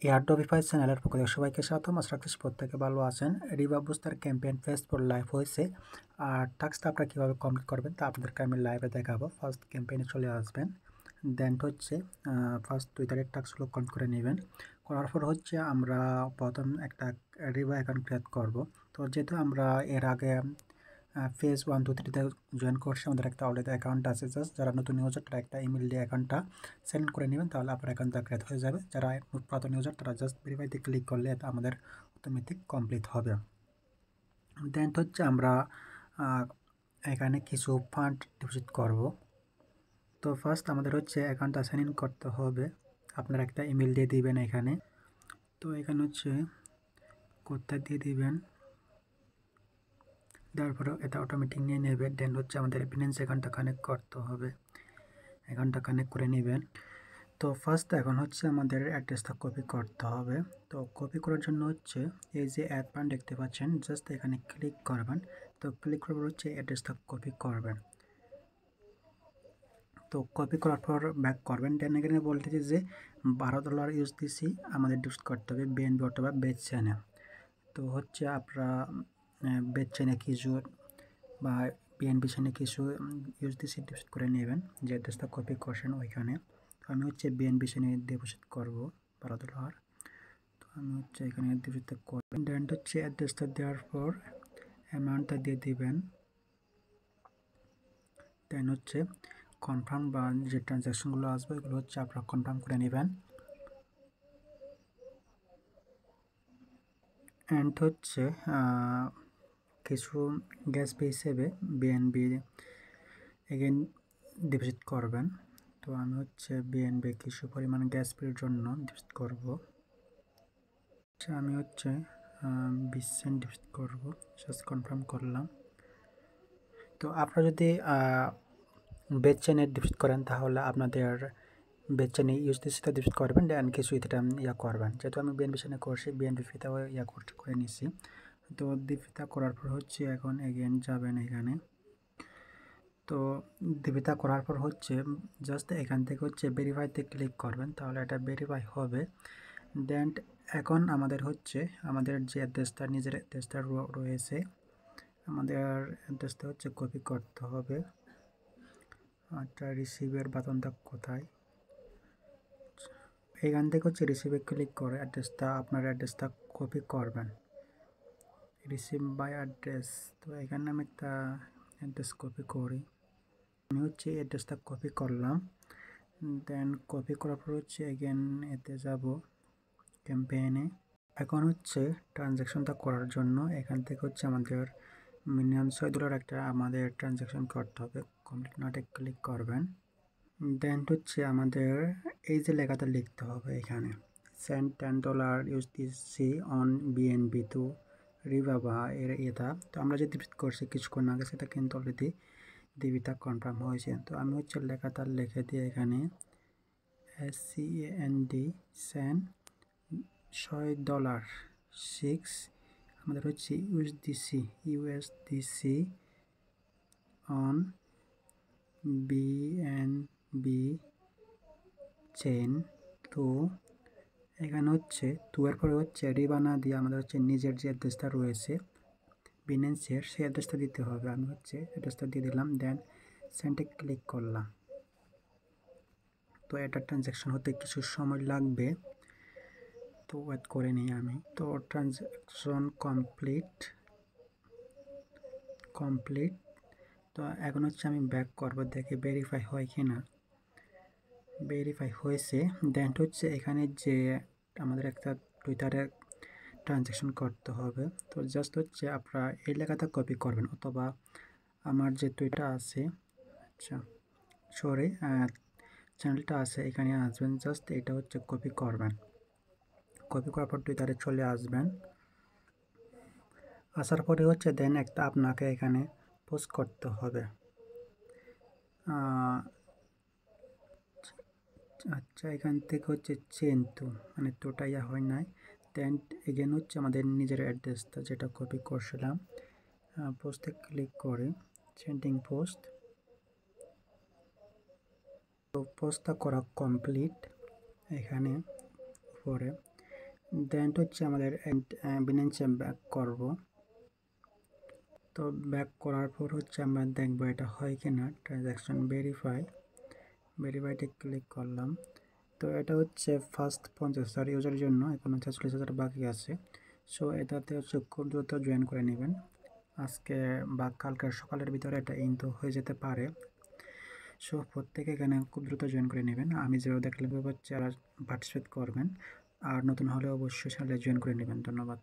এয়ারড্রপিফাই চ্যানেলের পক্ষ থেকে সবাইকে স্বাগতম। আশা রাখছি প্রত্যেকে ভালো আছেন। রিভাব booster campaign phase four live হয়েছে, আর টাস্কটা আপনারা কীভাবে কমপ্লিট করবেন তা আপনাদেরকে আমি লাইভে দেখাবো। ফার্স্ট ক্যাম্পেইনে চলে আসবেন, দেন হচ্ছে ফার্স্ট টুইটারের টাস্কগুলো কমপ্লিট করে নেবেন। করার পর হচ্ছে আমরা প্রথম একটা রিভা অ্যাকাউন্ট ক্রিয়েট করব। তো যেহেতু আমরা এর আগে ফেজ 1, 2, 3তে জয়েন করছি, আমাদের একটা অলরেডি অ্যাকাউন্ট আছে। জাস্ট যারা নতুন ইউজার তারা একটা ইমেল দিয়ে অ্যাকাউন্টটা সেন্ড করে নেবেন, তাহলে আপনার অ্যাকাউন্টটা ক্রিয়েট হয়ে যাবে। যারা পুরাতন ইউজার তারা জাস্ট ভেরিফাইতে ক্লিক করলে এটা আমাদের অটোমেটিক কমপ্লিট হবে। দেন হচ্ছে আমরা এখানে কিছু ফান্ড ডিপোজিট করব। তো ফার্স্ট আমাদের হচ্ছে অ্যাকাউন্টটা সাইন ইন করতে হবে। আপনারা একটা ইমেল দিয়ে দিবেন এখানে। তো এখানে হচ্ছে কোডটা দিয়ে দিবেন, তারপরে এটা অটোমেটিক নিয়ে নেবে। দেন হচ্ছে আমাদের বিনান্স অ্যাকাউন্টটা কানেক্ট করতে হবে, অ্যাকাউন্টটা কানেক্ট করে নেবেন। তো ফার্স্ট এখন হচ্ছে আমাদের অ্যাড্রেসটা কপি করতে হবে। তো কপি করার জন্য হচ্ছে এই যে অ্যাড বাটন দেখতে পাচ্ছেন, জাস্ট এখানে ক্লিক করবেন। তো ক্লিক করার পর হচ্ছে অ্যাড্রেসটা কপি করবেন। তো কপি করার পর ব্যাক করবেন। দেন এখানে বলতেছে যে $12 ইউএসডিসি আমাদের ডিপোজিট করতে হবে বিএনবি অথবা বেচ চেনে। তো হচ্ছে আপনারা বেচ চেনে কিছু বা বিএনবি চেনে কিছু ইউএসডিসি ডিপোজিট করে নেবেন, যে অ্যাড্রেসটা কপি করছেন ওইখানে। তো আমি হচ্ছে বিএনবি চেনে ডিপোজিট করবো $12। তো আমি হচ্ছে এখানে ডিপোজিট করবেন। দেন হচ্ছে অ্যাড্রেসটা দেওয়ার পর অ্যামাউন্টটা দিয়ে দিবেন। দেন হচ্ছে কনফার্ম বা যে ট্রানজ্যাকশনগুলো আসবে এগুলো হচ্ছে আপনারা কনফার্ম করে নেবেন। অ্যান্ড হচ্ছে কিছু গ্যাস পে হিসেবে বিএনবি এগেন ডিপোজিট করবেন। তো আমি হচ্ছে বিএনবি কিছু পরিমাণ গ্যাস পের জন্য ডিপোজিট করব। আমি হচ্ছে 20 সেন্ট ডিপোজিট করব, জাস্ট কনফার্ম করলাম। তো আপনারা যদি বেচ চেনে ডিপোজিট করেন তাহলে আপনাদের বেচ চেনে ইউএসডিসিটা ডিপোজিট করবেন, দেন কিছু এটা করবেন। যেহেতু আমি বিএনবি চেনে করছি, বিএনবি ফিতাও করে নিছি। তো ফিতা করার পর হচ্ছে এখন এগেন যাবেন এখানে। তো ডিপিটা করার পর হচ্ছে জাস্ট এখান থেকে হচ্ছে ভেরিফাইতে ক্লিক করবেন, তাহলে এটা ভেরিফাই হবে। দেন এখন আমাদের হচ্ছে আমাদের যে অ্যাড্রেসটা নিজের অ্যাড্রেসটা রয়েছে, আমাদের অ্যাড্রেসটা হচ্ছে কপি করতে হবে। আচ্ছা, রিসিভের বাটনটা কোথায়? এখান থেকে হচ্ছে রিসিভে ক্লিক করে অ্যাড্রেসটা আপনার অ্যাড্রেসটা কপি করবেন, রিসিভ বাই অ্যাড্রেস। তো এখানে আমি একটা অ্যাড্রেস কপি করি। আমি হচ্ছে অ্যাড্রেসটা কপি করলাম। দেন কপি করার পর হচ্ছে এগেন এতে যাব ক্যাম্পেইনে। এখন হচ্ছে ট্রানজ্যাকশনটা করার জন্য এখান থেকে হচ্ছে আমাদের মিনিমাম $6 একটা আমাদের ট্রানজ্যাকশন করতে হবে। কমপ্লিট নাটে ক্লিক করবেন। দেন হচ্ছে আমাদের এই যে লেখাটা লিখতে হবে এখানে, send $10 USDC on BNB to রিভাবা এর এটা। তো আমরা যে ডিপোজিট করছি কিছুক্ষণ আগে সেটা কিন্তু অলরেডি ডিবিটা কনফার্ম হয়েছে। তো আমি হচ্ছে লেখাটা লিখে দিয়ে এখানে SCAND সেন্ড $6 6 আমাদের হচ্ছে ইউএসডিসি অন বিএনবি চেন। তো এখানে হচ্ছে এর পরে হচ্ছে রিবানা দিয়ে আমাদের হচ্ছে নিজের যে অ্যাড্রেসটা রয়েছে বিনেন্সের, সেই অ্যাড্রেসটা দিতে হবে। আমি হচ্ছে অ্যাড্রেসটা দিয়ে দিলাম, দেন সেন্ডে ক্লিক করলাম। তো এটা ট্রানজ্যাকশন হতে কিছু সময় লাগবে, তো ওয়েট করে নিই আমি। তো ট্রানজ্যাকশন কমপ্লিট। তো এখন হচ্ছে আমি ব্যাক করব, দেখে ভেরিফাই হয় কি না। ভেরিফাই হয়েছে। দেন হচ্ছে এখানে যে আমাদের একটা টুইটারে ট্রানজ্যাকশন করতে হবে। তো জাস্ট হচ্ছে আপনারা এই লেখাটা কপি করবেন, অথবা আমার যে টুইটার আছে, আচ্ছা সরি চ্যানেলটা আছে, এখানে আসবেন, জাস্ট এটা হচ্ছে কপি করবেন। কপি করার পর টুইটারে চলে আসবেন। আসার পরে হচ্ছে দেন একটা আপনাকে এখানে পোস্ট করতে হবে। আচ্ছা, এখান থেকে হচ্ছে চেন টু মানে টোটা হয় নাই। দেন এগেন হচ্ছে আমাদের নিজের অ্যাড্রেসটা যেটা কপি করছিলাম, পোস্টে ক্লিক করে সেন্ডিং পোস্ট। তো পোস্টটা করা কমপ্লিট। এখানে পরে দেন হচ্ছে আমাদের বিনান্সে ব্যাক করব। তো ব্যাক করার পর হচ্ছে আমরা দেখব এটা হয় কি না। ট্রানজ্যাকশন ভেরিফাইতে ক্লিক করলাম। তো এটা হচ্ছে ফার্স্ট 50,000 ইউজারের জন্য, এখন 46,000 বাকি আছে। সো এটাতে হচ্ছে খুব দ্রুত জয়েন করে নেবেন। আজকে বা কালকের সকালের ভিতরে এটা ইনতো হয়ে যেতে পারে। সো প্রত্যেকে এখানে খুব দ্রুত জয়েন করে নেবেন। আমি যেভাবে দেখলে হচ্ছে যারা পার্টিসিপেট করবেন, আর নতুন হলে অবশ্যই চ্যানেলে জয়েন করে নেবেন। ধন্যবাদ।